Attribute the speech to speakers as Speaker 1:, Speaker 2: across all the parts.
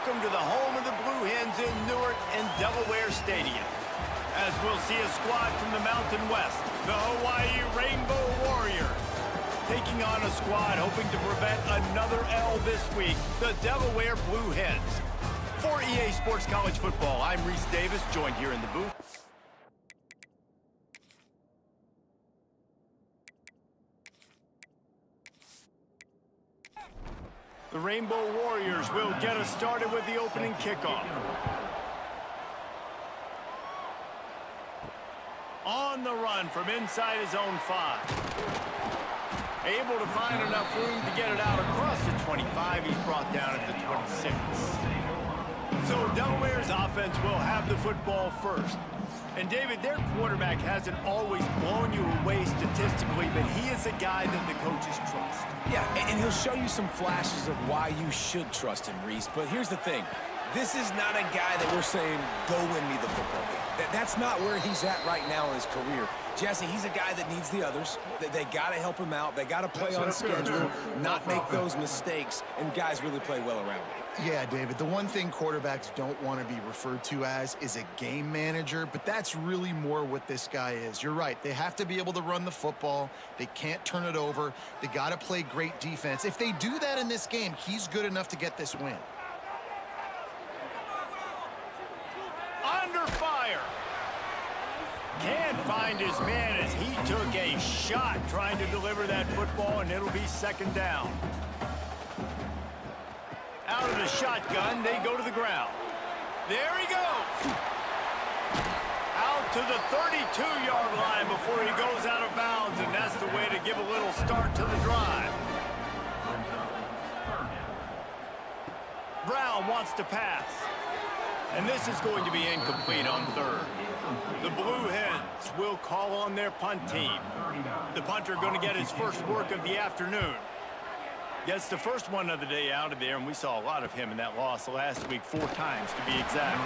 Speaker 1: welcome to the home of the Blue Hens in Newark and Delaware Stadium. As we'll see a squad from the Mountain West, the Hawaii Rainbow Warriors, taking on a squad hoping to prevent another L this week, the Delaware Blue Hens. For EA Sports College Football, I'm Reese Davis, joined here in the booth. The Rainbow Warriors will get us started with the opening kickoff. On the run from inside his own 5. Able to find enough room to get it out across the 25. He's brought down at the 26. So Delaware's offense will have the football first. And David, their quarterback hasn't always blown you away statistically, but he is a guy that the coaches trust.
Speaker 2: Yeah, and he'll show you some flashes of why you should trust him, Reese. But here's the thing. This is not a guy that we're saying, go win me the football game. That's not where he's at right now in his career. Jesse, he's a guy that needs the others. They got to help him out. They got to play on schedule, not make those mistakes, and guys really play well around him.
Speaker 3: Yeah, David, the one thing quarterbacks don't want to be referred to as is a game manager, but that's really more what this guy is. You're right. They have to be able to run the football. They can't turn it over. They got to play great defense. If they do that in this game, he's good enough to get this win.
Speaker 1: Under fire. Can't find his man as he took a shot trying to deliver that football, and it'll be second down. Out of the shotgun, they go to the ground. There he goes. Out to the 32-yard line before he goes out of bounds, and that's the way to give a little start to the drive. Brown wants to pass. And this is going to be incomplete on third. The Blue Hens will call on their punt team. The punter going to get his first work of the afternoon. Gets the first one of the day out of there, and we saw a lot of him in that loss last week, 4 times to be exact.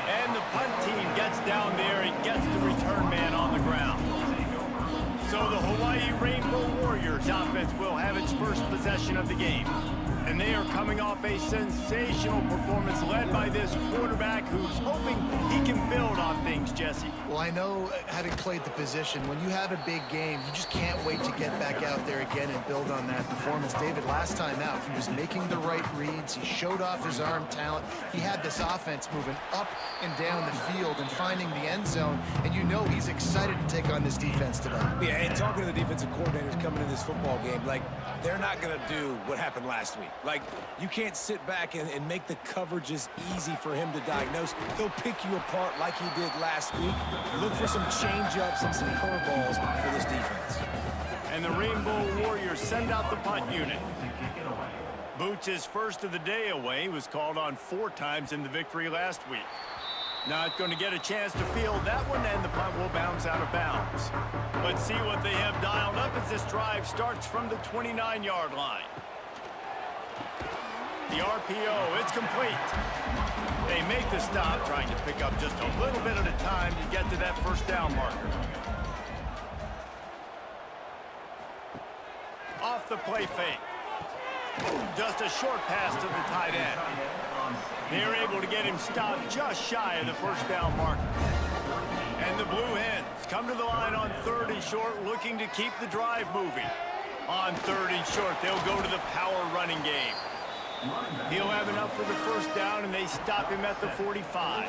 Speaker 1: And the punt team gets down there and gets the return man on the ground. So the Hawaii Rainbow Warriors offense will have its first possession of the game. And they are coming off a sensational performance led by this quarterback who's hoping he can build on things, Jesse.
Speaker 3: Well, I know, having played the position, when you have a big game, you just can't wait to get back out there again and build on that performance. David, last time out, he was making the right reads. He showed off his arm talent. He had this offense moving up and down the field and finding the end zone. And you know he's excited to take on this defense today.
Speaker 2: Yeah, and talking to the defensive coordinators coming into this football game, like, they're not going to do what happened last week. Like, you can't sit back and make the coverages easy for him to diagnose. He'll pick you apart like he did last week. Look for some change-ups and some curveballs for this defense.
Speaker 1: And the Rainbow Warriors send out the punt unit. Boots his first of the day away. He was called on 4 times in the victory last week. Not going to get a chance to field that one, and the punt will bounce out of bounds. Let's see what they have dialed up as this drive starts from the 29-yard line. The RPO, it's complete. They make the stop, trying to pick up just a little bit at a time to get to that first down marker. Off the play fake. Just a short pass to the tight end. They're able to get him stopped just shy of the first down marker. And the Blue Hens come to the line on 3rd and short, looking to keep the drive moving. On 3rd and short, they'll go to the power running game. He'll have enough for the first down, and they stop him at the 45.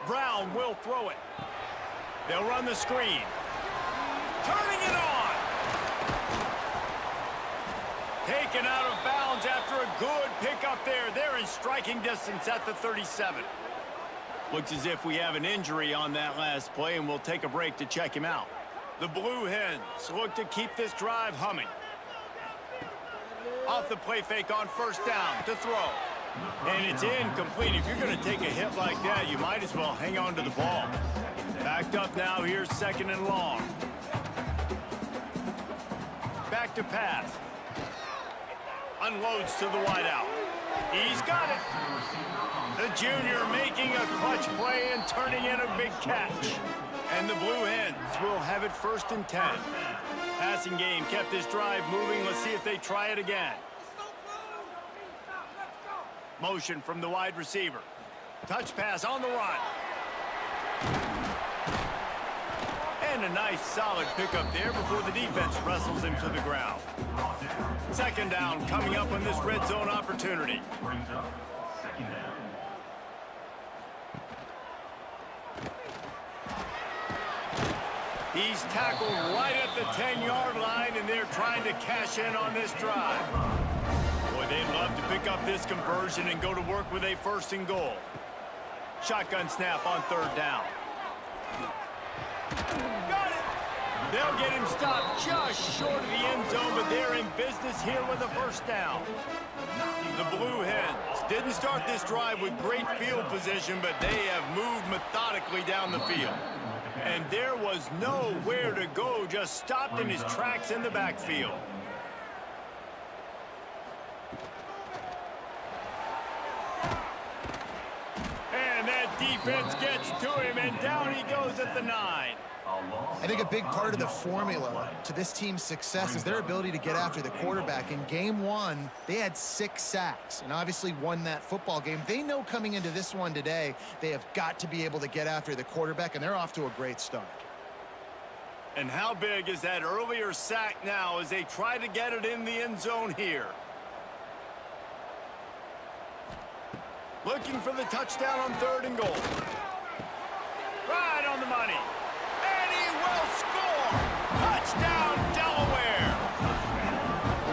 Speaker 1: Brown will throw it. They'll run the screen. Turning it on. Taken out of bounds after a good pickup there. They're in striking distance at the 37. Looks as if we have an injury on that last play, and we'll take a break to check him out. The Blue Hens look to keep this drive humming. Off the play fake on first down to throw. And it's incomplete. If you're going to take a hit like that, you might as well hang on to the ball. Backed up now, here's 2nd and long. Back to pass. Unloads to the wideout. He's got it. The junior making a clutch play and turning in a big catch. And the Blue Hens will have it 1st and 10. Passing game kept this drive moving. Let's see if they try it again. Motion from the wide receiver. Touch pass on the run. And a nice solid pickup there before the defense wrestles him to the ground. Second down coming up on this red zone opportunity. He's tackled right at the 10-yard line, and they're trying to cash in on this drive. Boy, they'd love to pick up this conversion and go to work with a 1st and goal. Shotgun snap on 3rd down. Got it! They'll get him stopped just short of the end zone, but they're in business here with a 1st down. The Blue Hens didn't start this drive with great field position, but they have moved methodically down the field. And there was nowhere to go, just stopped in his tracks in the backfield. And that defense gets to him, and down he goes at the 9.
Speaker 3: I think a big part of the formula to this team's success is their ability to get after the quarterback. In game 1, they had 6 sacks and obviously won that football game. They know coming into this one today, they have got to be able to get after the quarterback, and they're off to a great start.
Speaker 1: And how big is that earlier sack now as they try to get it in the end zone here? Looking for the touchdown on 3rd and goal. Right on the money. And he will score! Touchdown, Delaware!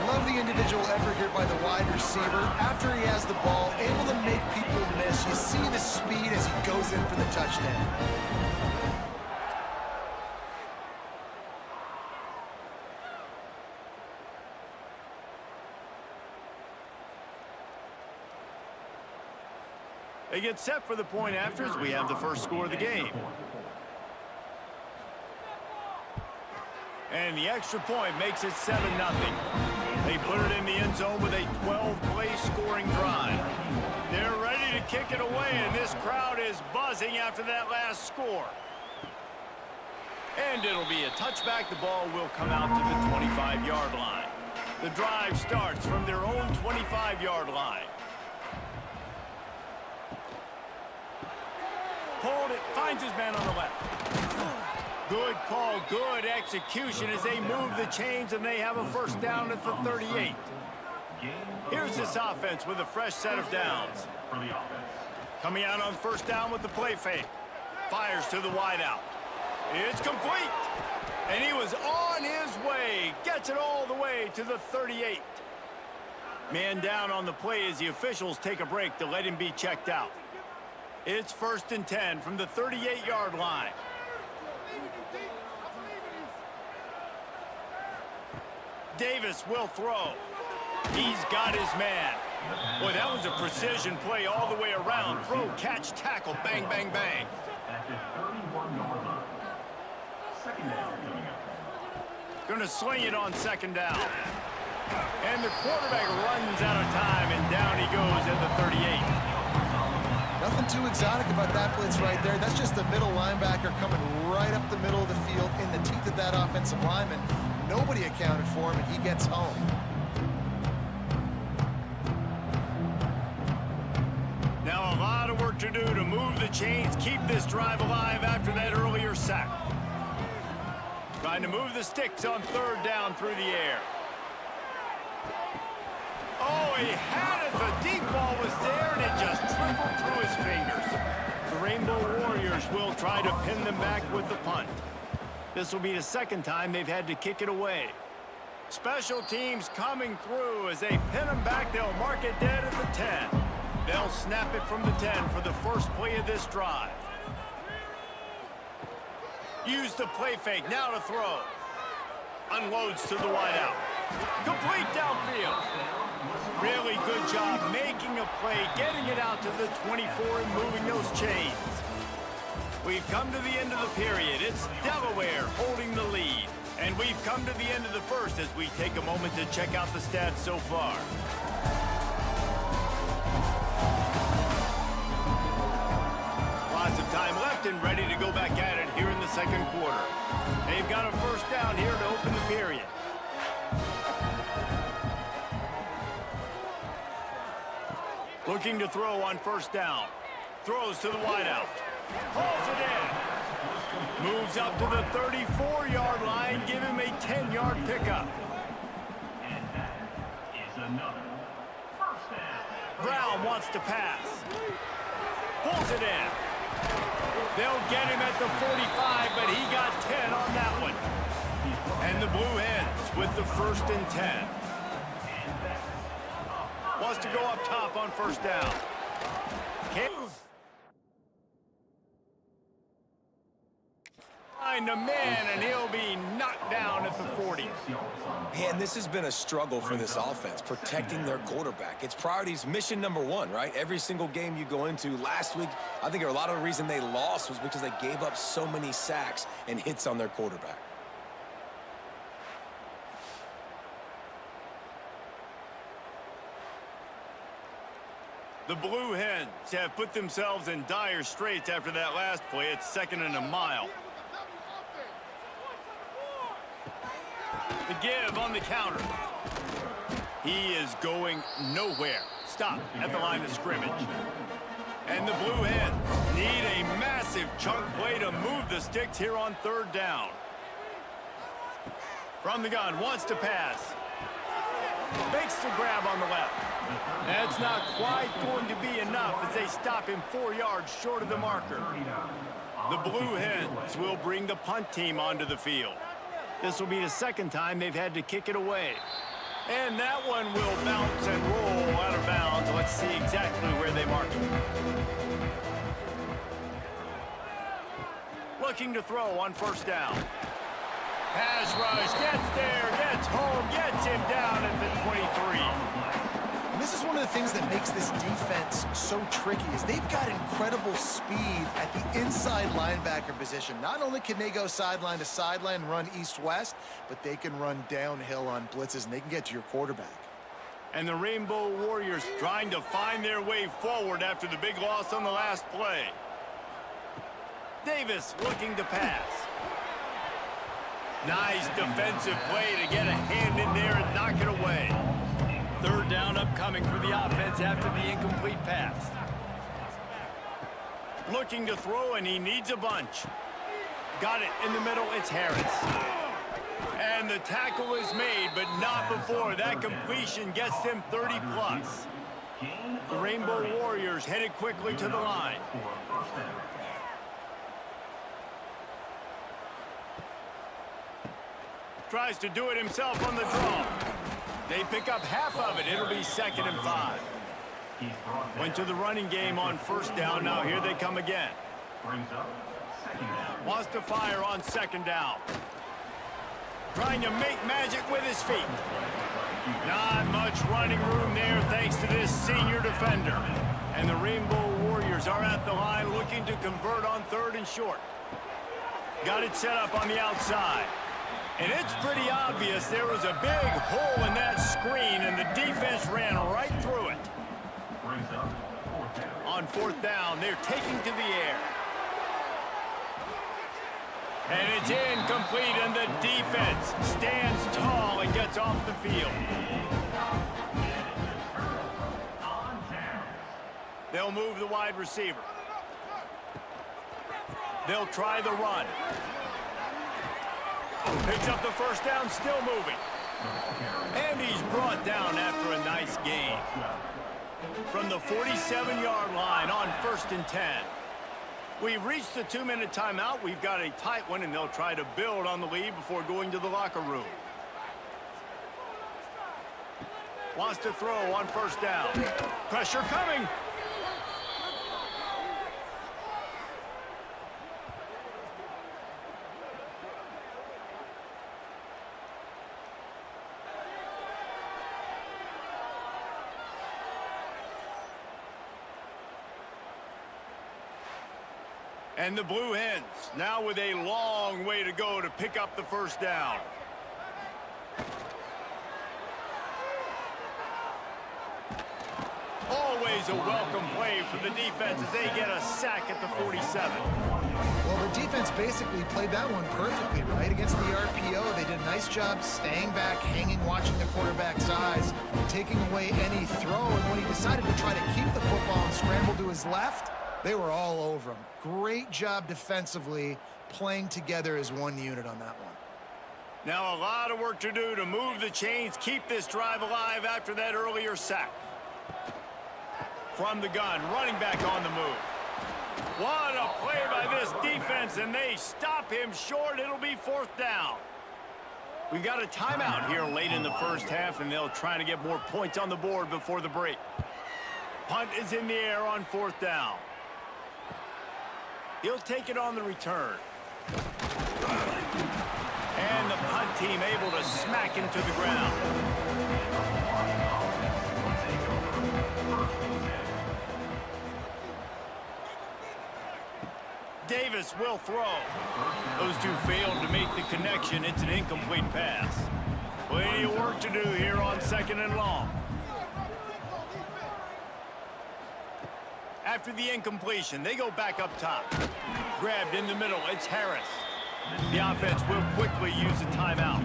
Speaker 3: Love the individual effort here by the wide receiver. After he has the ball, able to make people miss. You see the speed as he goes in for the touchdown.
Speaker 1: They get set for the point after as we have the first score of the game. And the extra point makes it 7-0. They put it in the end zone with a 12-play scoring drive. They're ready to kick it away, and this crowd is buzzing after that last score. And it'll be a touchback. The ball will come out to the 25-yard line. The drive starts from their own 25-yard line. Pulled it, finds his man on the left. Good call, good execution as they move the chains, and they have a 1st down at the 38. Here's this offense with a fresh set of downs. Coming out on 1st down with the play fake. Fires to the wideout. It's complete. And he was on his way. Gets it all the way to the 38. Man down on the play as the officials take a break to let him be checked out. It's 1st and 10 from the 38-yard line. Davis will throw. He's got his man. Boy, that was a precision play all the way around. Throw, catch, tackle, bang, bang, bang. Gonna sling it on 2nd down. And the quarterback runs out of time, and down he goes at the 38.
Speaker 3: Nothing too exotic about that blitz right there. That's just the middle linebacker coming right up the middle of the field in the teeth of that offensive lineman. Nobody accounted for him, and he gets home.
Speaker 1: Now a lot of work to do to move the chains, keep this drive alive after that earlier sack. Trying to move the sticks on 3rd down through the air. Oh, he had it. The deep ball was there, and it just trickled through his fingers. The Rainbow Warriors will try to pin them back with the punt. This will be the 2nd time they've had to kick it away. Special teams coming through as they pin them back. They'll mark it dead at the 10. They'll snap it from the 10 for the first play of this drive. Use the play fake, now to throw. Unloads to the wideout. Complete downfield. Really good job making a play, getting it out to the 24 and moving those chains. We've come to the end of the period. It's Delaware holding the lead. And we've come to the end of the first as we take a moment to check out the stats so far. Lots of time left and ready to go back at it here in the second quarter. They've got a first down here to open the period. Looking to throw on first down. Throws to the wideout. Hauls it in. Moves up to the 34-yard line. Give him a 10-yard pickup.
Speaker 4: And that is another first down.
Speaker 1: Brown wants to pass. Pulls it in. They'll get him at the 45, but he got 10 on that one. And the Blue Hens with the 1st and 10. Wants to go up top on first down. Find a man, and he'll be knocked down at the 40.
Speaker 2: Man, this has been a struggle for this offense, protecting their quarterback. It's priorities, mission number one, right? Every single game you go into. Last week, I think a lot of the reason they lost was because they gave up so many sacks and hits on their quarterback.
Speaker 1: The Blue Hens have put themselves in dire straits after that last play. It's 2nd and a mile. The give on the counter. He is going nowhere. Stop at the line of scrimmage. And the Blue Hens need a massive chunk play to move the sticks here on 3rd down. From the gun, wants to pass. Makes the grab on the left. That's not quite going to be enough as they stop him 4 yards short of the marker. The Blue Hens will bring the punt team onto the field. This will be the 2nd time they've had to kick it away. And that one will bounce and roll out of bounds. Let's see exactly where they mark it. Looking to throw on first down. Pass rush, gets there, gets home, gets him down at the 23.
Speaker 3: And this is one of the things that makes this defense so tricky is they've got incredible speed at the inside linebacker position. Not only can they go sideline to sideline, run east-west, but they can run downhill on blitzes, and they can get to your quarterback.
Speaker 1: And the Rainbow Warriors trying to find their way forward after the big loss on the last play. Davis looking to pass. Nice defensive play to get a hand in there and knock it away. 3rd down upcoming for the offense after the incomplete pass. Looking to throw, and he needs a bunch. Got it in the middle, it's Harris. And the tackle is made, but not before that completion gets them 30+. The Rainbow Warriors headed quickly to the line. Tries to do it himself on the draw. They pick up half of it. It'll be 2nd and 5. Went to the running game on first down. Now here they come again. Wants to fire on 2nd down. Trying to make magic with his feet. Not much running room there thanks to this senior defender. And the Rainbow Warriors are at the line looking to convert on 3rd and short. Got it set up on the outside. And it's pretty obvious there was a big hole in that screen, and the defense ran right through it. On 4th down, they're taking to the air. And it's incomplete, and the defense stands tall and gets off the field. They'll move the wide receiver. They'll try the run. Picks up the first down, still moving. And he's brought down after a nice gain. From the 47-yard line on 1st and 10. We've reached the 2-minute timeout. We've got a tight one, and they'll try to build on the lead before going to the locker room. Wants to throw on first down. Pressure coming. And the Blue Hens now with a long way to go to pick up the first down. Always Always a welcome play for the defense as they get a sack at the 47.
Speaker 3: Well, the defense basically played that one perfectly, right? Against the RPO, they did a nice job staying back, hanging, watching the quarterback's eyes, taking away any throw. And when he decided to try to keep the football and scramble to his left, they were all over him. Great job defensively, playing together as one unit on that one.
Speaker 1: Now a lot of work to do to move the chains, keep this drive alive after that earlier sack. From the gun, running back on the move. What a play by this defense, and they stop him short. It'll be 4th down. We've got a timeout here late in the first half, and they'll try to get more points on the board before the break. Punt is in the air on 4th down. He'll take it on the return. And the punt team able to smack him to the ground. Davis will throw. Those two failed to make the connection. It's an incomplete pass. Plenty of work to do here on 2nd and long. After the incompletion, they go back up top. Grabbed in the middle, it's Harris. The offense will quickly use a timeout.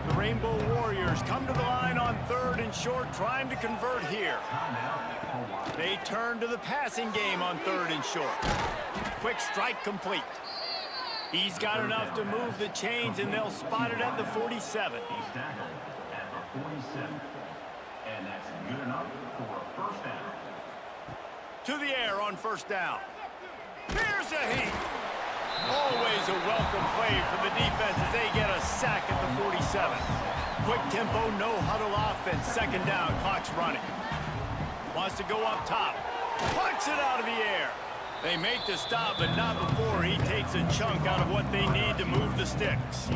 Speaker 1: The Rainbow Warriors come to the line on 3rd and short, trying to convert here. They turn to the passing game on 3rd and short. Quick strike complete. He's got enough to move the chains, and they'll spot it at the 47.
Speaker 4: He's tackled at the 47. And that's good enough for a 1st down.
Speaker 1: To the air on 1st down. Here's a heat. Always a welcome play for the defense as they get a sack at the 47. Quick tempo, no huddle offense. 2nd down, clock's running. Wants to go up top. Punts it out of the air. They make the stop, but not before he takes a chunk out of what they need to move the sticks.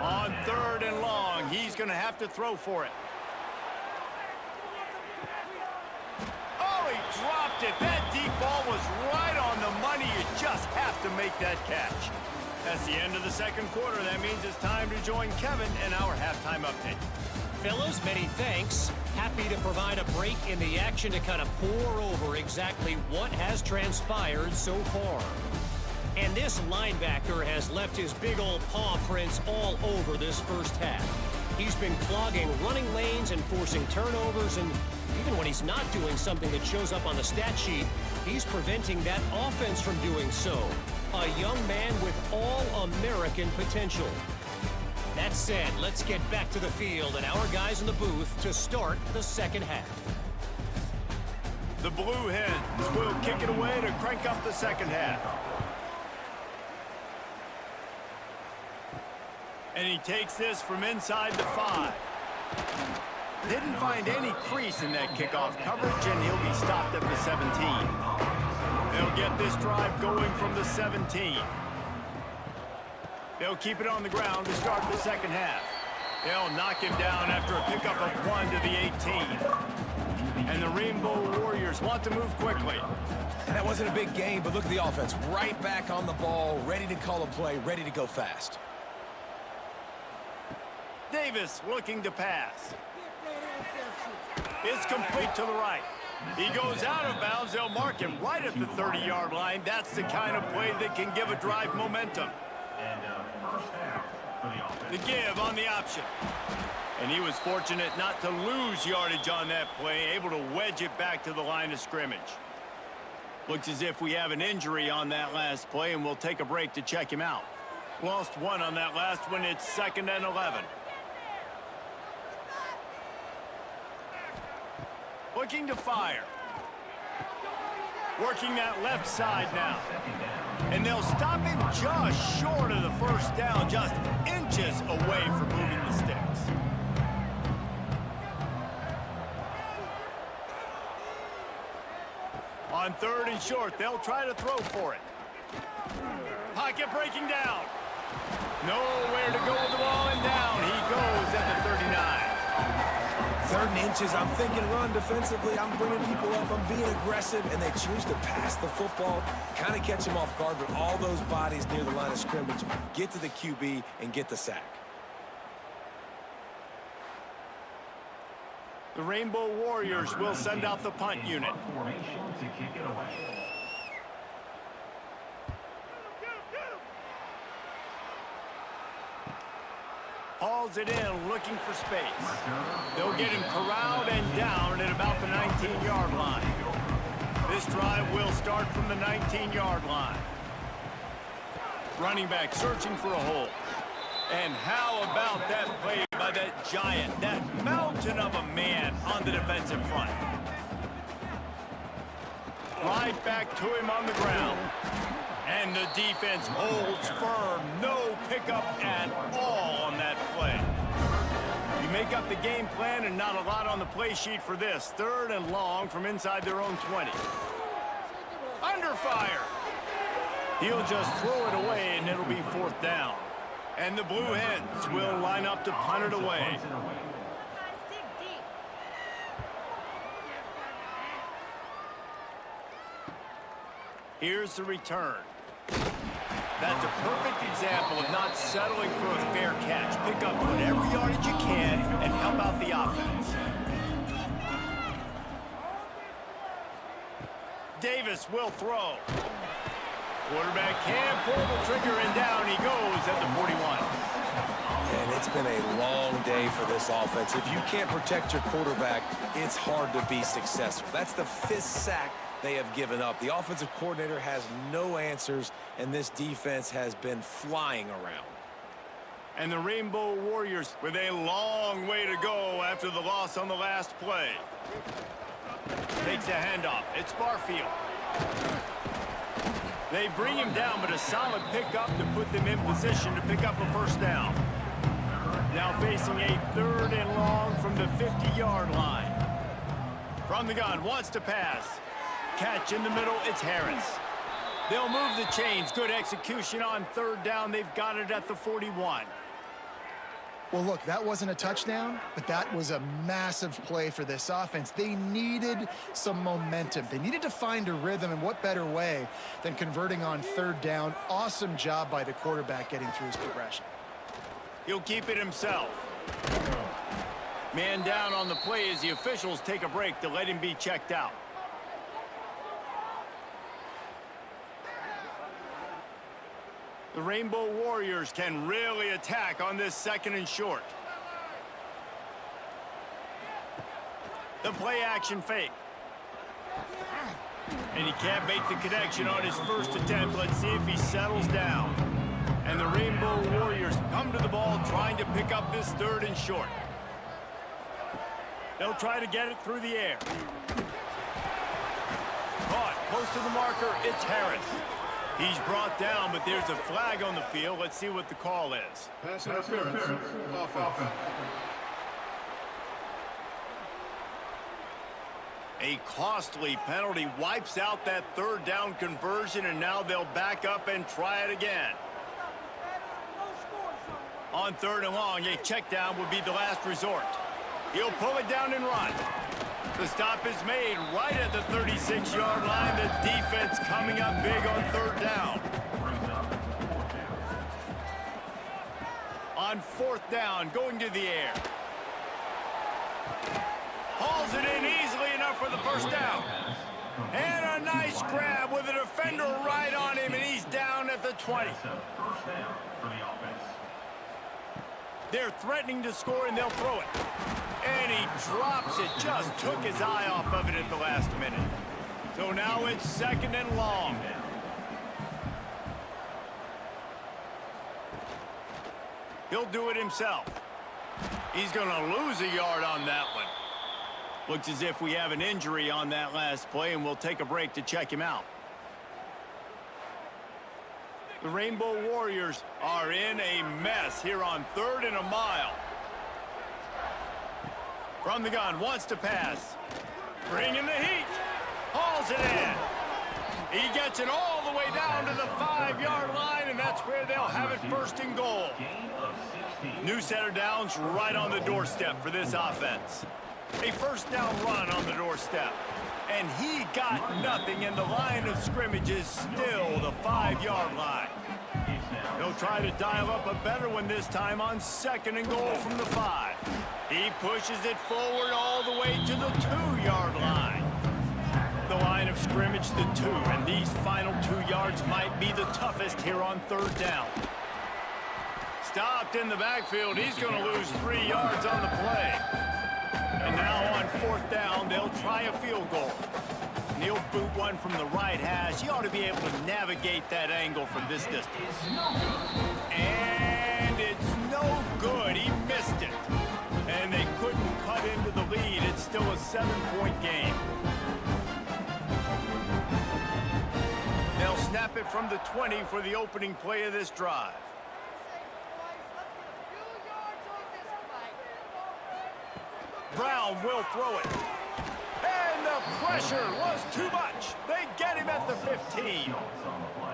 Speaker 1: On 3rd and long, he's going to have to throw for it. Oh, he dropped it. That deep ball was right on the money. You just have to make that catch. That's the end of the 2nd quarter. That means it's time to join Kevin in our halftime update.
Speaker 5: Fellas, many thanks. Happy to provide a break in the action to kind of pour over exactly what has transpired so far. And this linebacker has left his big old paw prints all over this first half. He's been clogging running lanes and forcing turnovers, and even when he's not doing something that shows up on the stat sheet, he's preventing that offense from doing so. A young man with all-American potential. That said, let's get back to the field and our guys in the booth to start the 2nd half.
Speaker 1: The Blue Hens will kick it away to crank up the 2nd half. And he takes this from inside the 5. Didn't find any crease in that kickoff coverage, and he'll be stopped at the 17. They'll get this drive going from the 17. They'll keep it on the ground to start the 2nd half. They'll knock him down after a pickup of 1 to the 18. And the Rainbow Warriors want to move quickly.
Speaker 2: And that wasn't a big game, but look at the offense. Right back on the ball, ready to call a play, ready to go fast.
Speaker 1: Davis looking to pass. It's complete to the right. He goes out of bounds. They'll mark him right at the 30-yard line. That's the kind of play that can give a drive momentum. The give on the option. And he was fortunate not to lose yardage on that play, able to wedge it back to the line of scrimmage. Looks as if we have an injury on that last play, and we'll take a break to check him out. Lost 1 on that last one. It's 2nd and 11. Looking to fire. Working that left side now. And they'll stop him just short of the 1st down, just inches away from moving the sticks. On 3rd and short, they'll try to throw for it. Pocket breaking down. Nowhere to go with the ball, and down he goes at the 39.
Speaker 2: 3rd and inches, I'm thinking run defensively. I'm bringing people up. I'm being aggressive, and they choose to pass the football, kind of catch him off guard, but all those bodies near the line of scrimmage, get to the QB and get the sack.
Speaker 1: The Rainbow Warriors will send out the punt unit.
Speaker 4: Formation to kick it away.
Speaker 1: Hauls it in, looking for space. They'll get him corralled and down at about the 19-yard line. This drive will start from the 19-yard line. Running back searching for a hole. And how about that play by that giant, that mountain of a man on the defensive front? Right back to him on the ground. And the defense holds firm. No pickup at all on that play. You make up the game plan and not a lot on the play sheet for this. 3rd and long from inside their own 20. Under fire. He'll just throw it away and it'll be 4th down. And the Blue Hens will line up to punt it away. Here's the return. That's a perfect example of not settling for a fair catch. Pick up whatever yardage you can and help out the offense. Davis will throw. Quarterback can pull the trigger and down he goes at the 41.
Speaker 2: And it's been a long day for this offense. If you can't protect your quarterback, it's hard to be successful. That's the 5th sack they have given up. The offensive coordinator has no answers, and this defense has been flying around.
Speaker 1: And the Rainbow Warriors with a long way to go after the loss on the last play. Takes a handoff. It's Barfield. They bring him down, but a solid pickup to put them in position to pick up a 1st down. Now facing a 3rd and long from the 50-yard line. From the gun, wants to pass. Catch in the middle, it's Harris. They'll move the chains. Good execution on 3rd down. They've got it at the 41.
Speaker 3: Well, look, that wasn't a touchdown, but that was a massive play for this offense. They needed some momentum. They needed to find a rhythm, and what better way than converting on 3rd down. Awesome job by the quarterback getting through his progression.
Speaker 1: He'll keep it himself. Man down on the play as the officials take a break to let him be checked out. The Rainbow Warriors can really attack on this 2nd and short. The play action fake. And he can't make the connection on his 1st attempt. Let's see if he settles down. And the Rainbow Warriors come to the ball trying to pick up this 3rd and short. They'll try to get it through the air. Caught close to the marker, it's Harris. He's brought down, but there's a flag on the field. Let's see what the call is.
Speaker 6: Pass interference. Offense.
Speaker 1: A costly penalty wipes out that 3rd down conversion, and now they'll back up and try it again. On 3rd and long, a check down would be the last resort. He'll pull it down and run. The stop is made right at the 36-yard line. The defense coming up big on 3rd down. On 4th down, going to the air. Hauls it in easily enough for the 1st down. And a nice grab with a defender right on him, and he's down at the 20. They're threatening to score, and they'll throw it. And he drops it, just took his eye off of it at the last minute. So now it's 2nd and long. He'll do it himself. He's going to lose a yard on that one. Looks as if we have an injury on that last play, and we'll take a break to check him out. The Rainbow Warriors are in a mess here on 3rd and a mile. From the gun, wants to pass. Bringing the heat. Hauls it in. He gets it all the way down to the 5-yard line, and that's where they'll have it 1st and goal. New set of downs right on the doorstep for this offense. A 1st down run on the doorstep. And he got nothing, and the line of scrimmage is still the 5-yard line. They'll try to dial up a better one this time on 2nd and goal from the 5. He pushes it forward all the way to the 2-yard line. The line of scrimmage, the 2, and these final 2 yards might be the toughest here on 3rd down. Stopped in the backfield. He's going to lose 3 yards on the play. And now on 4th down, they'll try a field goal. And he'll boot one from the right hash. He ought to be able to navigate that angle from this distance. And it's no good. He missed it. And they couldn't cut into the lead. It's still a 7-point game. They'll snap it from the 20 for the opening play of this drive. Brown will throw it. And the pressure was too much. They get him at the 15.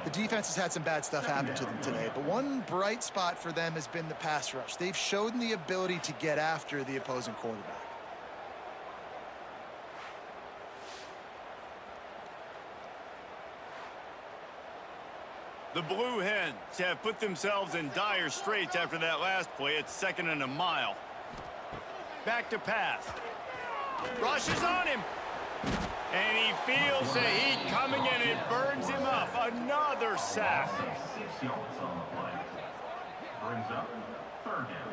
Speaker 3: The defense has had some bad stuff happen to them today, but one bright spot for them has been the pass rush. They've shown the ability to get after the opposing quarterback.
Speaker 1: The Blue Hens have put themselves in dire straits after that last play. It's 2nd and a mile. Back to pass. Rushes on him. And he feels the heat coming and it burns him up. Another sack.
Speaker 4: 6 yards on the play. Brings up 3rd down.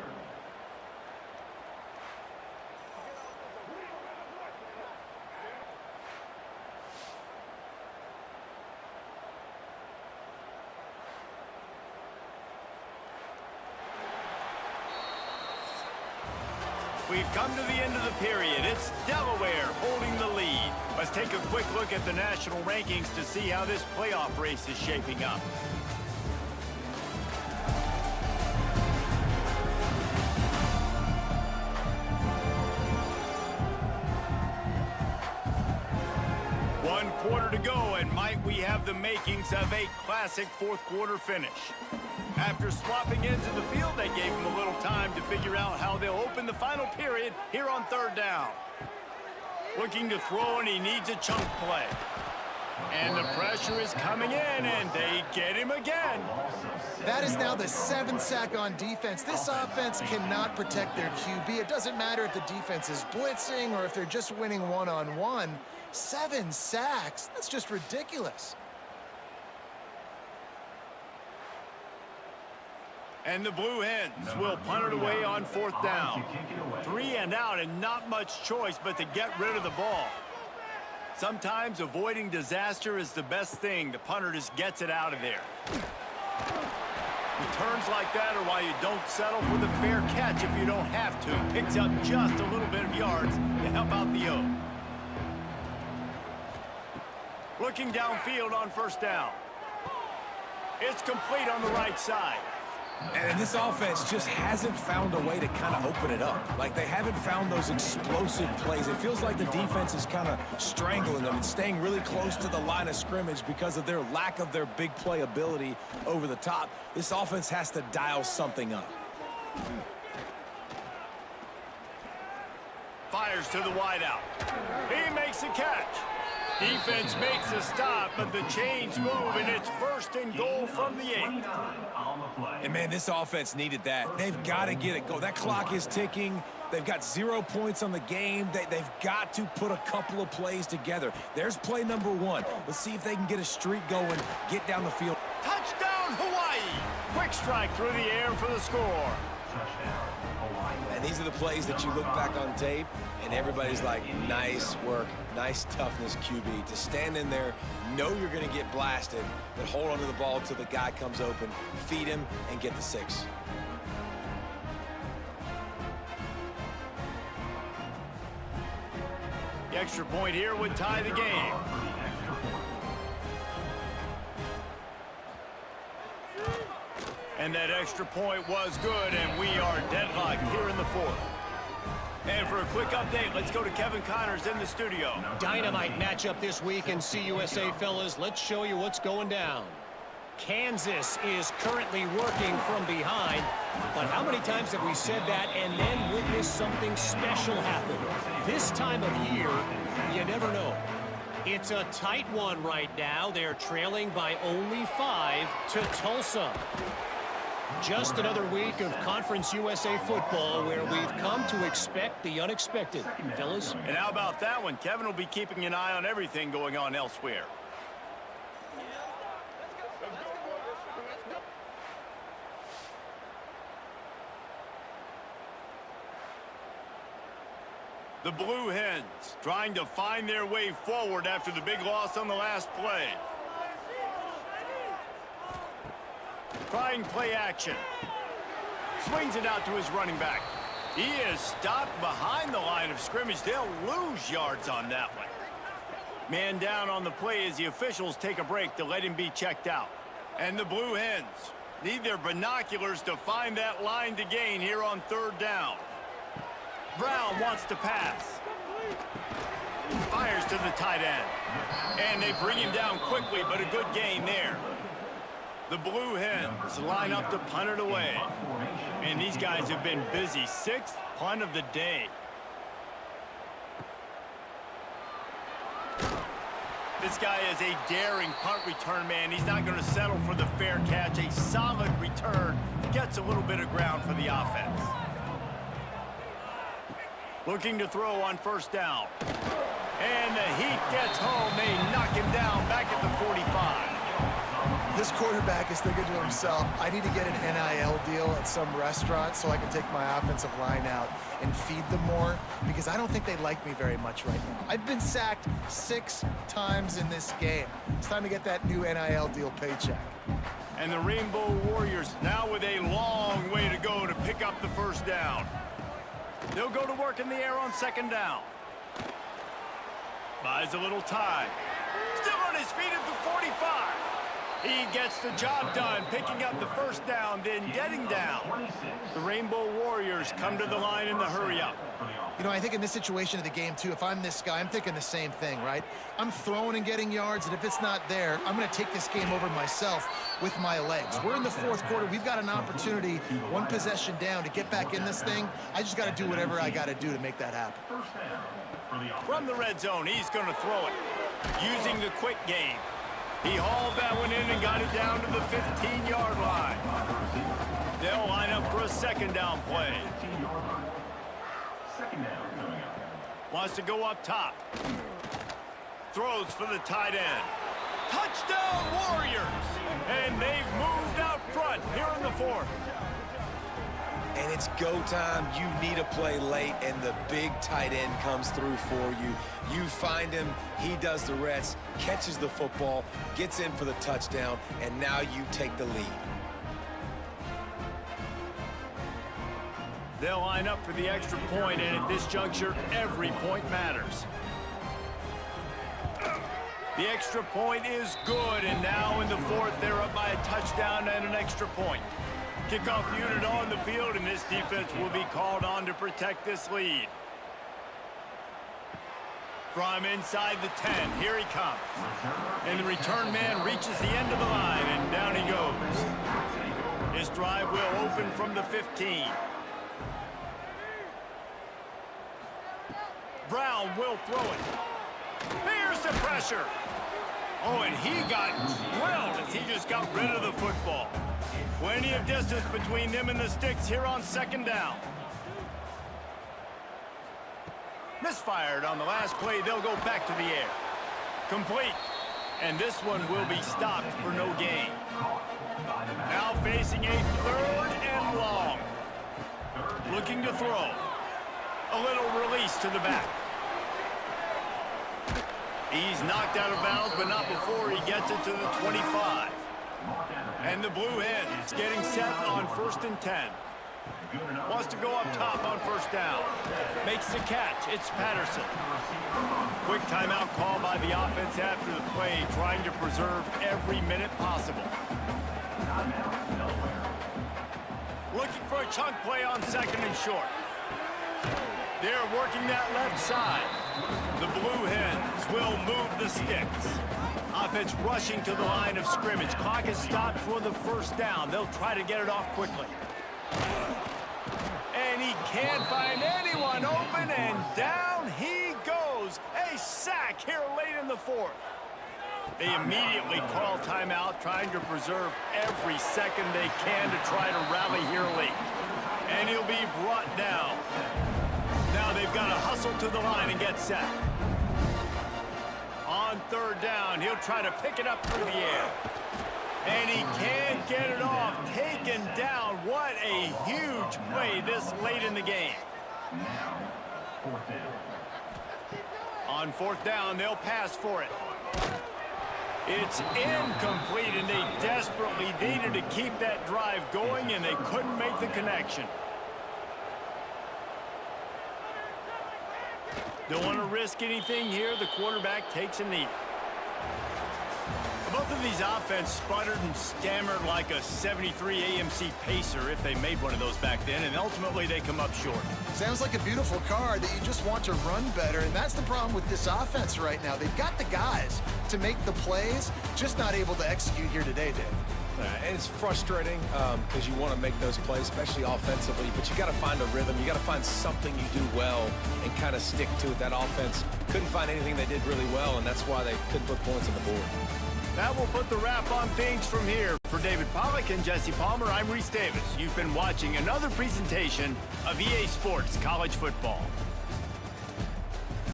Speaker 1: We've come to the end of the period. It's Delaware holding the lead. Let's take a quick look at the national rankings to see how this playoff race is shaping up. One quarter to go, and might we have the makings of a classic 4th quarter finish. After swapping ends of the field, they gave him a little time to figure out how they'll open the final period here on 3rd down. Looking to throw, and he needs a chunk play. And the pressure is coming in, and they get him again.
Speaker 3: That is now the 7th sack on defense. This offense cannot protect their QB. It doesn't matter if the defense is blitzing or if they're just winning one-on-one. 7 sacks? That's just ridiculous.
Speaker 1: And the Blue Hens will punt it away on 4th down. 3 and out, and not much choice but to get rid of the ball. Sometimes avoiding disaster is the best thing. The punter just gets it out of there. Returns like that are why you don't settle for the fair catch if you don't have to. Picks up just a little bit of yards to help out the O. Looking downfield on 1st down. It's complete on the right side.
Speaker 2: And this offense just hasn't found a way to kind of open it up. Like, they haven't found those explosive plays. It feels like the defense is kind of strangling them and staying really close to the line of scrimmage because of their lack of their big play ability over the top. This offense has to dial something up.
Speaker 1: Fires to the wideout. He makes a catch. Defense makes a stop, but the chains move, and it's 1st and goal from the 8.
Speaker 2: And, man, this offense needed that. They've got to get it going. That clock is ticking. They've got 0 points on the game. They've got to put a couple of plays together. There's play number 1. Let's see if they can get a streak going, get down the field.
Speaker 1: Touchdown, Hawaii! Quick strike through the air for the score.
Speaker 2: And these are the plays that you look back on tape, and everybody's like, nice work, nice toughness, QB. To stand in there, know you're going to get blasted, but hold on to the ball until the guy comes open, feed him, and get the 6.
Speaker 1: The extra point here would tie the game. And that extra point was good, and we are deadlocked here in the 4th. And for a quick update, let's go to Kevin Connors in the studio.
Speaker 5: Dynamite matchup this week in CUSA, fellas. Let's show you what's going down. Kansas is currently working from behind, but how many times have we said that and then witnessed something special happen? This time of year, you never know. It's a tight one right now. They're trailing by only 5 to Tulsa. Just another week of Conference USA football where we've come to expect the unexpected, fellas.
Speaker 1: And how about that one? Kevin will be keeping an eye on everything going on elsewhere. The Blue Hens trying to find their way forward after the big loss on the last play. Trying play action. Swings it out to his running back. He is stopped behind the line of scrimmage. They'll lose yards on that one. Man down on the play as the officials take a break to let him be checked out. And the Blue Hens need their binoculars to find that line to gain here on third down. Brown wants to pass. Fires to the tight end. And they bring him down quickly, but a good gain there. The Blue Hens line up to punt it away. And these guys have been busy. Sixth punt of the day. This guy is a daring punt return man. He's not going to settle for the fair catch. A solid return. Gets a little bit of ground for the offense. Looking to throw on first down. And the heat gets home. They knock him down back at the 45.
Speaker 3: This quarterback is thinking to himself, I need to get an NIL deal at some restaurant so I can take my offensive line out and feed them more, because I don't think they like me very much right now. I've been sacked 6 times in this game. It's time to get that new NIL deal paycheck.
Speaker 1: And the Rainbow Warriors now with a long way to go to pick up the first down. They'll go to work in the air on second down. Buys a little time. Still on his feet at the 45. He gets the job done, picking up the first down, then getting down. The Rainbow Warriors come to the line in the hurry-up.
Speaker 3: You know, I think in this situation of the game, too, if I'm this guy, I'm thinking the same thing, right? I'm throwing and getting yards, and if it's not there, I'm going to take this game over myself with my legs. We're in the fourth quarter. We've got an opportunity, one possession down, to get back in this thing. I just got to do whatever I got to do to make that happen.
Speaker 1: From the red zone, he's going to throw it, using the quick game. He hauled that one in and got it down to the 15-yard line. They'll line up for a second down play. Wants to go up top. Throws for the tight end. Touchdown Warriors! And they've moved out front here in the fourth.
Speaker 2: And it's go time. You need a play late, and the big tight end comes through for you. You find him, he does the rest, catches the football, gets in for the touchdown, and now you take the lead.
Speaker 1: They'll line up for the extra point, and at this juncture, every point matters. The extra point is good, and now in the fourth, they're up by a touchdown and an extra point. Kickoff unit on the field, and this defense will be called on to protect this lead. From inside the 10, here he comes. And the return man reaches the end of the line, and down he goes. His drive will open from the 15. Brown will throw it. Here's the pressure. Oh, and he got drilled as he just got rid of the football. Plenty of distance between them and the sticks here on second down. Misfired on the last play. They'll go back to the air. Complete. And this one will be stopped for no gain. Now facing a third and long. Looking to throw. A little release to the back. He's knocked out of bounds, but not before he gets it to the 25. And the Blue Hens getting set on 1st and 10. Wants to go up top on first down. Makes the catch. It's Patterson. Quick timeout call by the offense after the play, trying to preserve every minute possible. Looking for a chunk play on second and short. They're working that left side. The Blue Hens will move the sticks. Offense rushing to the line of scrimmage. Clock is stopped for the first down. They'll try to get it off quickly. And he can't find anyone open, and down he goes. A sack here late in the fourth. They immediately call timeout, trying to preserve every second they can to try to rally here late. And he'll be brought down. Now they've got to hustle to the line and get set. On third down, he'll try to pick it up through the air. And he can't get it off. Taken down. What a huge play this late in the game.
Speaker 4: Now, fourth down.
Speaker 1: On fourth down, they'll pass for it. It's incomplete, and they desperately needed to keep that drive going, and they couldn't make the connection. Don't want to risk anything here. The quarterback takes a knee. Both of these offense sputtered and stammered like a 73 AMC Pacer if they made one of those back then, and ultimately they come up short.
Speaker 3: Sounds like a beautiful car that you just want to run better, and that's the problem with this offense right now. They've got the guys to make the plays, just not able to execute here today, Dave.
Speaker 2: It's frustrating because you want to make those plays, especially offensively, but you got to find a rhythm. You got to find something you do well and kind of stick to it. That offense couldn't find anything they did really well, and that's why they couldn't put points on the board.
Speaker 1: That will put the wrap on things from here. For David Pollack and Jesse Palmer, I'm Reese Davis. You've been watching another presentation of EA Sports College Football.